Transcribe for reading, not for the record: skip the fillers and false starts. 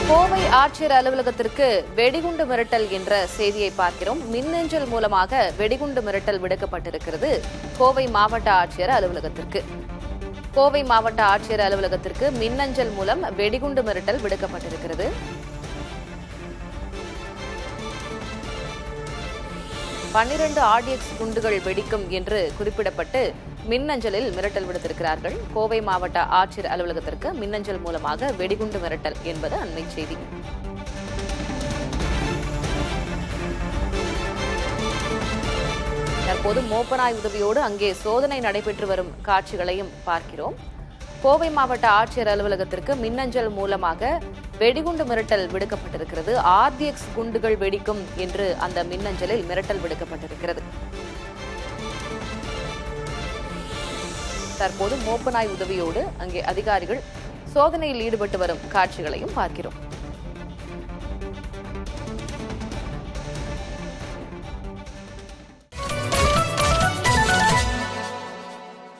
கோவை ஆட்சியர் அலுவலகத்திற்கு வெடிகுண்டு மிரட்டல் என்ற செய்தியை பார்க்கிறோம். மின்னஞ்சல் மூலமாக வெடிகுண்டு மிரட்டல் விடுக்கப்பட்டிருக்கிறது கோவை மாவட்ட ஆட்சியர் அலுவலகத்திற்கு. கோவை மாவட்ட ஆட்சியர் அலுவலகத்திற்கு மின்னஞ்சல் மூலம் வெடிகுண்டு மிரட்டல் விடுக்கப்பட்டிருக்கிறது. பன்னிரண்டு RDX குண்டுகள் வெடிக்கும் என்று குறிப்பிடப்பட்டு மின்னஞ்சலில் மிரட்டல் விடுத்திருக்கிறார்கள். கோவை மாவட்ட ஆட்சியர் அலுவலகத்திற்கு மின்னஞ்சல் மூலமாக வெடிகுண்டு மிரட்டல் என்பது அண்மை செய்தி. தற்போது மோப்பனாய் உதவியோடு அங்கே சோதனை நடைபெற்று வரும் காட்சிகளையும் பார்க்கிறோம். கோவை மாவட்ட ஆட்சியர் அலுவலகத்திற்கு மின்னஞ்சல் மூலமாக வெடிகுண்டு மிரட்டல் விடுக்கப்பட்டிருக்கிறது. RDX குண்டுகள் வெடிக்கும் என்று அந்த மின்னஞ்சலில் மிரட்டல் விடுக்கப்பட்டிருக்கிறது. தற்போது மோப்பனாய் உதவியோடு அங்கே அதிகாரிகள் சோதனையில் ஈடுபட்டு வரும் காட்சிகளையும் பார்க்கிறோம்.